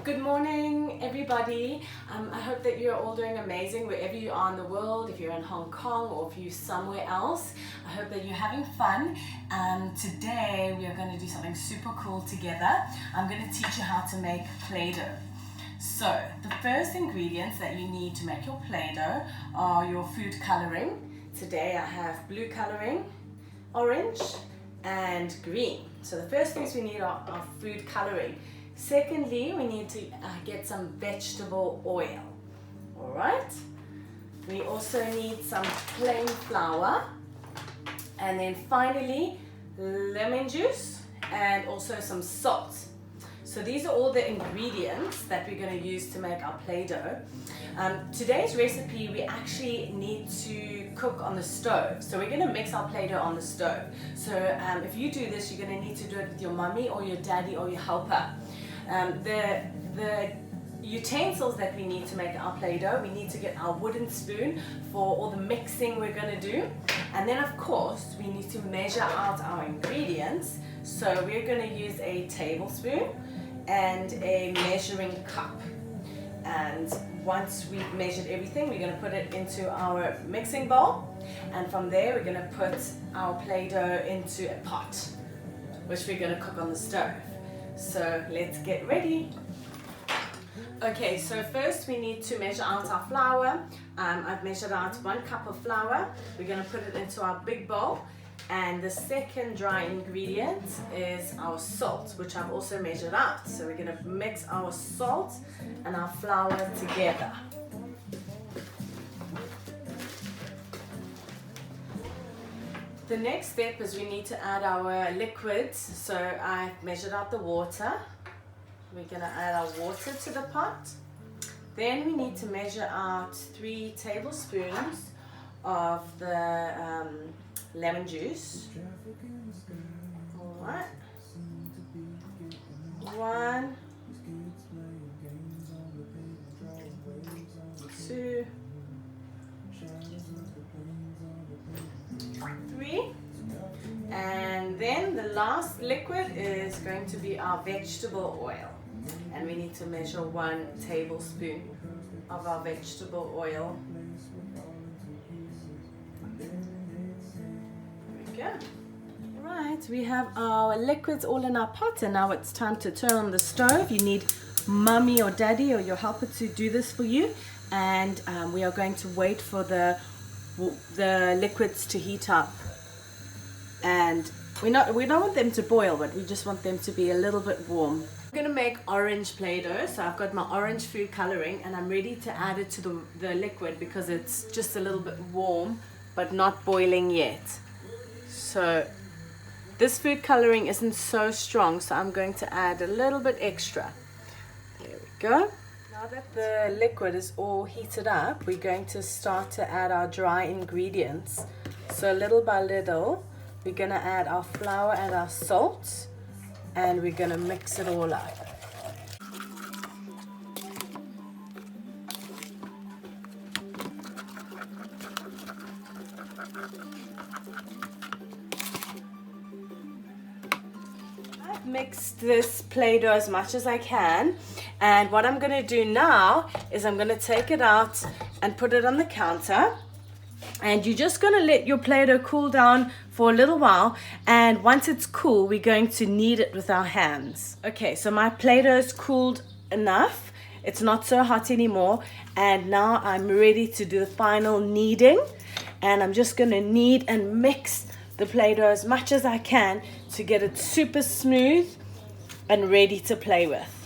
Good morning, everybody. I hope that you're all doing amazing wherever you are in the world. If you're in Hong Kong or if you're somewhere else, I hope that you're having fun. Today we are going to do something super cool together. I'm going to teach you how to make Play-Doh. So the first ingredients that you need to make your Play-Doh are your food coloring. Today I have blue coloring, orange and green. So the first things we need are food coloring. Secondly, we need to get some vegetable oil. All right. We also need some plain flour. And then finally, lemon juice and also some salt. So these are all the ingredients that we're going to use to make our Play-Doh. Today's recipe, we actually need to cook on the stove. So we're going to mix our Play-Doh on the stove. So if you do this, you're going to need to do it with your mommy or your daddy or your helper. The utensils that we need to make our Play-Doh, we need to get our wooden spoon for all the mixing we're going to do. And then of course, we need to measure out our ingredients. So we're going to use a tablespoon and a measuring cup. And once we've measured everything, we're going to put it into our mixing bowl. And from there, we're going to put our Play-Doh into a pot, which we're going to cook on the stove. So let's get ready. Okay, so first we need to measure out our flour. I've measured out 1 cup of flour. We're going to put it into our big bowl. And the second dry ingredient is our salt, which I've also measured out. So we're going to mix our salt and our flour together. The next step is we need to add our liquids. So I've measured out the water. We're going to add our water to the pot. Then we need to measure out 3 tablespoons of the lemon juice. All right. 1, 2, 3. And then the last liquid is going to be our vegetable oil. And we need to measure 1 tablespoon of our vegetable oil. Right, we have our liquids all in our pot, and now it's time to turn on the stove. You need mommy or daddy or your helper to do this for you, and we are going to wait for the liquids to heat up. And we don't want them to boil, but we just want them to be a little bit warm. I'm going to make orange Play-Doh, so I've got my orange food coloring and I'm ready to add it to the liquid because it's just a little bit warm but not boiling yet. So this food coloring isn't so strong, so I'm going to add a little bit extra. There we go. Now that the liquid is all heated up, we're going to start to add our dry ingredients. So little by little, we're going to add our flour and our salt, and we're going to mix it all up. I've mixed this Play-Doh as much as I can, and what I'm going to do now is I'm going to take it out and put it on the counter. And you're just going to let your Play-Doh cool down for a little while, and once it's cool, we're going to knead it with our hands. Okay, so my Play-Doh is cooled enough. It's not so hot anymore, and now I'm ready to do the final kneading. And I'm just going to knead and mix the Play-Doh as much as I can to get it super smooth and ready to play with.